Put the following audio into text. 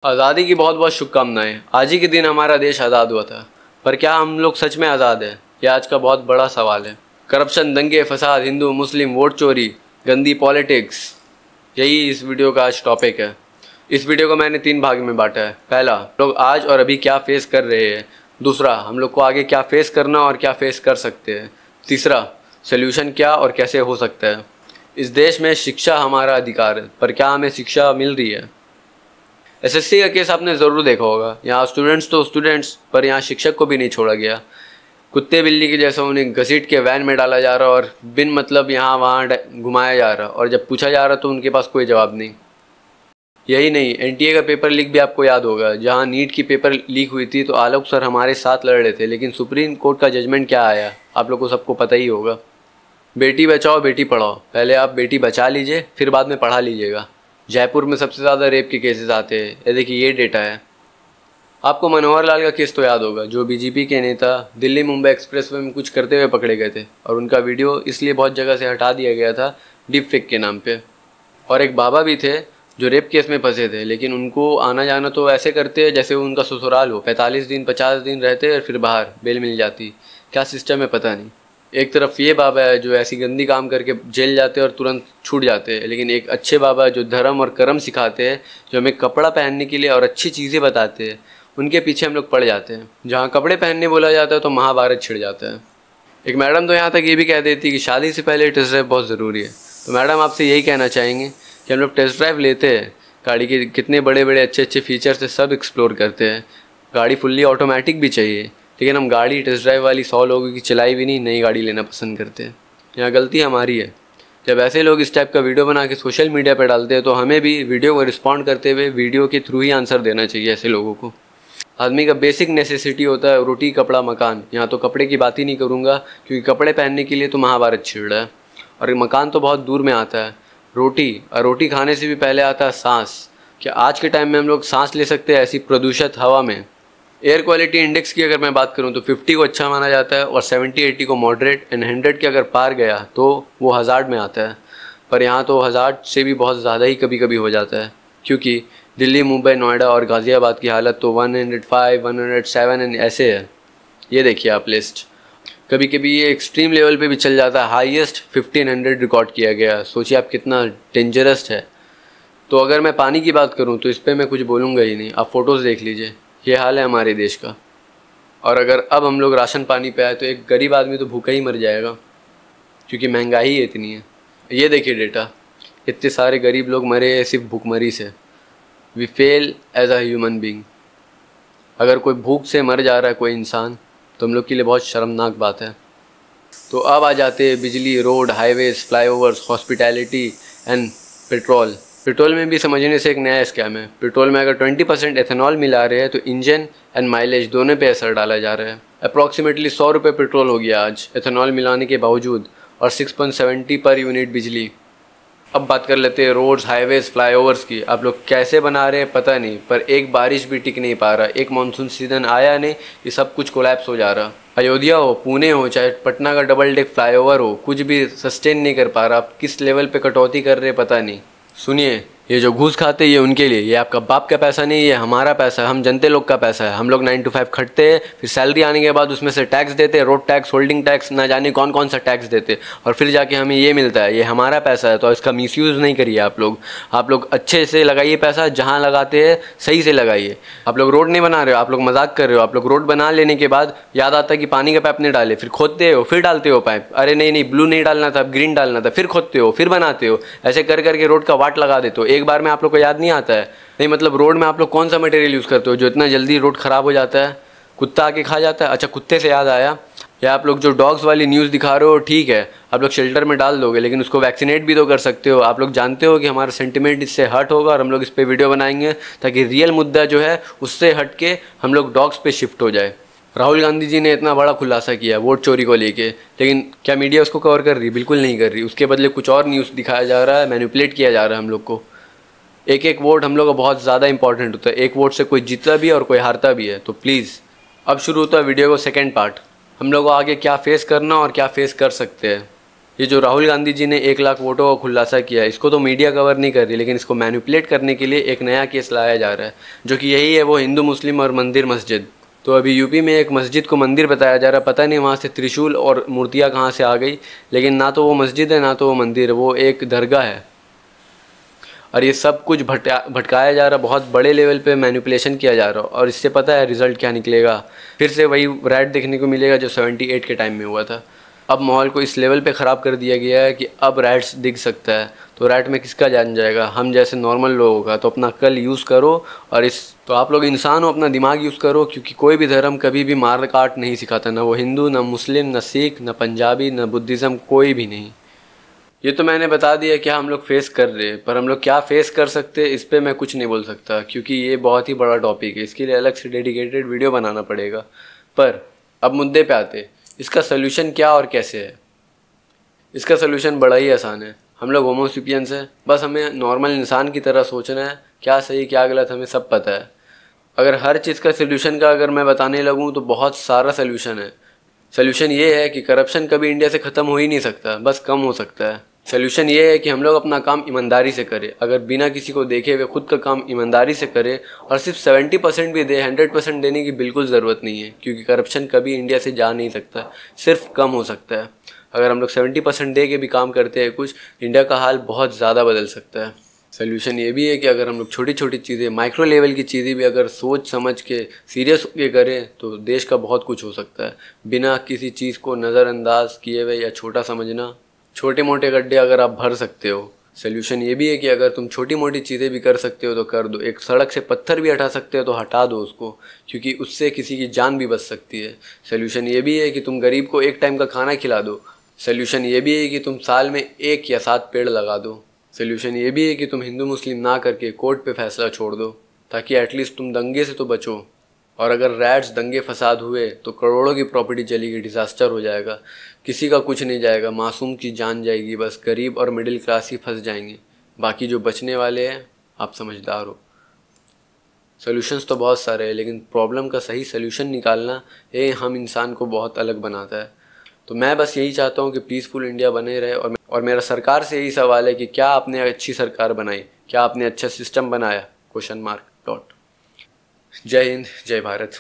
आज़ादी की बहुत बहुत शुभकामनाएं। आज ही के दिन हमारा देश आज़ाद हुआ था, पर क्या हम लोग सच में आज़ाद हैं? यह आज का बहुत बड़ा सवाल है। करप्शन, दंगे फसाद, हिंदू मुस्लिम वोट चोरी, गंदी पॉलिटिक्स, यही इस वीडियो का आज टॉपिक है। इस वीडियो को मैंने 3 भाग में बांटा है। पहला, लोग आज और अभी क्या फेस कर रहे हैं। दूसरा, हम लोग को आगे क्या फेस करना और क्या फेस कर सकते हैं। तीसरा, सोल्यूशन क्या और कैसे हो सकता है। इस देश में शिक्षा हमारा अधिकार है, पर क्या हमें शिक्षा मिल रही है? एसएससी का केस आपने ज़रूर देखा होगा। यहाँ स्टूडेंट्स तो स्टूडेंट्स, पर यहाँ शिक्षक को भी नहीं छोड़ा गया। कुत्ते बिल्ली के जैसा उन्हें घसीट के वैन में डाला जा रहा और बिन मतलब यहाँ वहाँ घुमाया जा रहा, और जब पूछा जा रहा तो उनके पास कोई जवाब नहीं। यही नहीं, एनटीए का पेपर लीक भी आपको याद होगा। जहाँ नीट की पेपर लीक हुई थी तो आलोक सर हमारे साथ लड़ रहे थे, लेकिन सुप्रीम कोर्ट का जजमेंट क्या आया आप लोग को सबको पता ही होगा। बेटी बचाओ बेटी पढ़ाओ। पहले आप बेटी बचा लीजिए, फिर बाद में पढ़ा लीजिएगा। जयपुर में सबसे ज़्यादा रेप के केसेस आते हैं, ये देखिए ये डेटा है। आपको मनोहर लाल का केस तो याद होगा, जो बीजेपी के नेता दिल्ली मुंबई एक्सप्रेसवे में कुछ करते हुए पकड़े गए थे, और उनका वीडियो इसलिए बहुत जगह से हटा दिया गया था डीप फेक के नाम पे। और एक बाबा भी थे जो रेप केस में फंसे थे, लेकिन उनको आना जाना तो ऐसे करते हैं जैसे उनका ससुराल हो। 45 दिन 50 दिन रहते और फिर बाहर बेल मिल जाती। क्या सिस्टम है पता नहीं। एक तरफ ये बाबा है जो ऐसी गंदी काम करके जेल जाते हैं और तुरंत छूट जाते हैं, लेकिन एक अच्छे बाबा है जो धर्म और कर्म सिखाते हैं, जो हमें कपड़ा पहनने के लिए और अच्छी चीज़ें बताते हैं, उनके पीछे हम लोग पड़ जाते हैं। जहाँ कपड़े पहनने बोला जाता है तो महाभारत छिड़ जाता है। एक मैडम तो यहाँ तक ये भी कह देती कि शादी से पहले टेस्ट ड्राइव बहुत ज़रूरी है। तो मैडम आपसे यही कहना चाहेंगे कि हम लोग टेस्ट ड्राइव लेते हैं, गाड़ी के कितने बड़े बड़े अच्छे अच्छे फीचर्स है सब एक्सप्लोर करते हैं। गाड़ी फुल्ली ऑटोमेटिक भी चाहिए, लेकिन हम गाड़ी टेस्ट ड्राइव वाली 100 लोगों की चलाई भी नहीं, नई गाड़ी लेना पसंद करते हैं। यहाँ गलती हमारी है। जब ऐसे लोग इस टाइप का वीडियो बना के सोशल मीडिया पर डालते हैं तो हमें भी वीडियो को रिस्पॉन्ड करते हुए वीडियो के थ्रू ही आंसर देना चाहिए ऐसे लोगों को। आदमी का बेसिक नेसेसिटी होता है रोटी कपड़ा मकान। यहाँ तो कपड़े की बात ही नहीं करूँगा, क्योंकि कपड़े पहनने के लिए तो महाभारत छिड़ रहा है, और मकान तो बहुत दूर में आता है। रोटी, और रोटी खाने से भी पहले आता है सांस। क्या आज के टाइम में हम लोग सांस ले सकते हैं ऐसी प्रदूषित हवा में? एयर क्वालिटी इंडेक्स की अगर मैं बात करूं तो 50 को अच्छा माना जाता है, और 70-80 को मॉडरेट, एंड 100 के अगर पार गया तो वो हज़ार्ड में आता है। पर यहाँ तो हज़ार्ड से भी बहुत ज़्यादा ही कभी कभी हो जाता है, क्योंकि दिल्ली मुंबई नोएडा और गाज़ियाबाद की हालत तो 105 107 एंड ऐसे है। ये देखिए आप लिस्ट। कभी कभी ये एक्सट्रीम लेवल पे भी चल जाता है। हाईएस्ट 1500 रिकॉर्ड किया गया। सोचिए आप कितना डेंजरस है। तो अगर मैं पानी की बात करूँ तो इस पर मैं कुछ बोलूँगा ही नहीं। आप फ़ोटोज़ देख लीजिए, ये हाल है हमारे देश का। और अगर अब हम लोग राशन पानी पे आए तो एक गरीब आदमी तो भूखा ही मर जाएगा, क्योंकि महंगाई इतनी है। ये देखिए डेटा, इतने सारे गरीब लोग मरे हैं सिर्फ भूखमरी से। We fail as a human being. अगर कोई भूख से मर जा रहा है कोई इंसान, तो हम लोग के लिए बहुत शर्मनाक बात है। तो अब आ जाते हैं बिजली, road, highways, flyovers, hospitality and petrol. Petrol में भी समझने से एक नया स्कैम है। पेट्रोल में अगर 20% एथेनॉल मिला रहे हैं तो इंजन एंड माइलेज दोनों पे असर डाला जा रहा है। अप्रॉक्सीमेटली 100 रुपये पेट्रोल हो गया आज एथेनॉल मिलाने के बावजूद, और 6.70 पर यूनिट बिजली। अब बात कर लेते हैं रोड्स, हाईवेज, फ्लाईओवर्स की। आप लोग कैसे बना रहे हैं पता नहीं, पर एक बारिश भी टिक नहीं पा रहा। एक मानसून सीजन आया नहीं, ये सब कुछ कोलैप्स हो जा रहा। अयोध्या हो, पुणे हो, चाहे पटना का डबल डेक फ्लाईओवर हो, कुछ भी सस्टेन नहीं कर पा रहा। आप किस लेवल पे कटौती कर रहे पता नहीं। सुनिए, ये जो घूस खाते हैं ये उनके लिए, ये आपका बाप का पैसा नहीं, ये हमारा पैसा है, हम जनते लोग का पैसा है। हम लोग 9 to 5 खटते हैं, फिर सैलरी आने के बाद उसमें से टैक्स देते हैं, रोड टैक्स, होल्डिंग टैक्स, ना जाने कौन कौन सा टैक्स देते, और फिर जाके हमें ये मिलता है। ये हमारा पैसा है, तो इसका मिसयूज़ नहीं करिए आप लोग। आप लोग अच्छे से लगाइए पैसा, जहाँ लगाते हैं सही से लगाइए। आप लोग रोड नहीं बना रहे हो, आप लोग मजाक कर रहे हो। आप लोग रोड बना लेने के बाद याद आता है कि पानी का पाइप नहीं डाले, फिर खोदते हो, फिर डालते हो पाइप। अरे नहीं, ब्लू नहीं डालना था, ग्रीन डालना था, फिर खोदते हो, फिर बनाते हो। ऐसे कर करके रोड का वाट लगा देते हो। एक बार में आप लोग को याद नहीं आता है। नहीं मतलब रोड में आप लोग कौन सा मटेरियल यूज़ करते हो जो इतना जल्दी रोड ख़राब हो जाता है? कुत्ता आके खा जाता है। अच्छा, कुत्ते से याद आया, या आप लोग जो डॉग्स वाली न्यूज़ दिखा रहे हो, ठीक है आप लोग शेल्टर में डाल दोगे, लेकिन उसको वैक्सीनेट भी तो कर सकते हो। आप लोग जानते हो कि हमारा सेंटिमेंट इससे हर्ट होगा, और हम लोग इस पर वीडियो बनाएंगे ताकि रियल मुद्दा जो है उससे हट के हम लोग डॉग्स पे शिफ्ट हो जाए। राहुल गांधी जी ने इतना बड़ा खुलासा किया वोट चोरी को लेके, लेकिन क्या मीडिया उसको कवर कर रही? बिल्कुल नहीं कर रही। उसके बदले कुछ और न्यूज़ दिखाया जा रहा है, मैनिपुलेट किया जा रहा है हम लोग को। एक एक वोट हम लोग का बहुत ज़्यादा इंपॉर्टेंट होता है। एक वोट से कोई जीतता भी है और कोई हारता भी है। तो प्लीज़, अब शुरू होता है वीडियो को सेकंड पार्ट। हम लोग को आगे क्या फेस करना और क्या फेस कर सकते हैं। ये जो राहुल गांधी जी ने 1 लाख वोटों का खुलासा किया, इसको तो मीडिया कवर नहीं कर रही, लेकिन इसको मैनिपुलेट करने के लिए एक नया केस लाया जा रहा है, जो कि यही है वो हिंदू मुस्लिम और मंदिर मस्जिद। तो अभी यूपी में एक मस्जिद को मंदिर बताया जा रहा है, पता नहीं वहाँ से त्रिशूल और मूर्तियाँ कहाँ से आ गई, लेकिन ना तो वो मस्जिद है ना तो वो मंदिर है, वो एक दरगाह है। और ये सब कुछ भटकाया जा रहा, बहुत बड़े लेवल पे मैनिपुलेशन किया जा रहा, और इससे पता है रिज़ल्ट क्या निकलेगा, फिर से वही रैट देखने को मिलेगा जो 78 के टाइम में हुआ था। अब माहौल को इस लेवल पे ख़राब कर दिया गया है कि अब रैट्स दिख सकता है, तो रैट में किसका जान जाएगा, हम जैसे नॉर्मल लोगों का। तो अपना कल यूज़ करो, और तो आप लोग इंसान हो, अपना दिमाग यूज़ करो, क्योंकि कोई भी धर्म कभी भी मार काट नहीं सिखाता, ना वो हिंदू, ना मुस्लिम, ना सिख, ना पंजाबी, ना बुद्धिज़्म, कोई भी नहीं। ये तो मैंने बता दिया क्या हम लोग फेस कर रहे हैं, पर हम लोग क्या फेस कर सकते हैं इस पर मैं कुछ नहीं बोल सकता, क्योंकि ये बहुत ही बड़ा टॉपिक है, इसके लिए अलग से डेडिकेटेड वीडियो बनाना पड़ेगा। पर अब मुद्दे पे आते, इसका सलूशन क्या और कैसे है। इसका सलूशन बड़ा ही आसान है, हम लोग होमोसेपियंस हैं, बस हमें नॉर्मल इंसान की तरह सोचना है, क्या सही क्या गलत हमें सब पता है। अगर हर चीज़ का सलूशन का अगर मैं बताने लगूँ तो बहुत सारा सलूशन है। सलूशन ये है कि करप्शन कभी इंडिया से ख़त्म हो ही नहीं सकता, बस कम हो सकता है। सलूशन ये है कि हम लोग अपना काम ईमानदारी से करें, अगर बिना किसी को देखे हुए खुद का काम ईमानदारी से करें, और सिर्फ 70% भी दे, 100% देने की बिल्कुल ज़रूरत नहीं है, क्योंकि करप्शन कभी इंडिया से जा नहीं सकता, सिर्फ कम हो सकता है। अगर हम लोग 70% दे के भी काम करते हैं कुछ, इंडिया का हाल बहुत ज़्यादा बदल सकता है। सल्यूशन ये भी है कि अगर हम लोग छोटी छोटी चीज़ें, माइक्रो लेवल की चीज़ें भी अगर सोच समझ के सीरियस होकर करें तो देश का बहुत कुछ हो सकता है, बिना किसी चीज़ को नज़रअंदाज किए हुए या छोटा समझना। छोटे मोटे गड्ढे अगर आप भर सकते हो। सल्यूशन ये भी है कि अगर तुम छोटी मोटी चीज़ें भी कर सकते हो तो कर दो। एक सड़क से पत्थर भी हटा सकते हो तो हटा दो उसको, क्योंकि उससे किसी की जान भी बच सकती है। सल्यूशन ये भी है कि तुम गरीब को एक टाइम का खाना खिला दो। सल्यूशन ये भी है कि तुम साल में 1 या 7 पेड़ लगा दो। सल्यूशन ये भी है कि तुम हिंदू मुस्लिम ना करके कोर्ट पे फैसला छोड़ दो, ताकि एटलीस्ट तुम दंगे से तो बचो। और अगर रैट्स दंगे फसाद हुए तो करोड़ों की प्रॉपर्टी चलेगी, डिज़ास्टर हो जाएगा, किसी का कुछ नहीं जाएगा, मासूम की जान जाएगी, बस गरीब और मिडिल क्लास ही फंस जाएंगे, बाकी जो बचने वाले हैं आप समझदार हो। सॉल्यूशंस तो बहुत सारे हैं, लेकिन प्रॉब्लम का सही सॉल्यूशन निकालना ये हम इंसान को बहुत अलग बनाता है। तो मैं बस यही चाहता हूँ कि पीसफुल इंडिया बने रहे, और मेरा सरकार से यही सवाल है कि क्या आपने अच्छी सरकार बनाई, क्या आपने अच्छा सिस्टम बनाया? ? जय हिंद, जय भारत।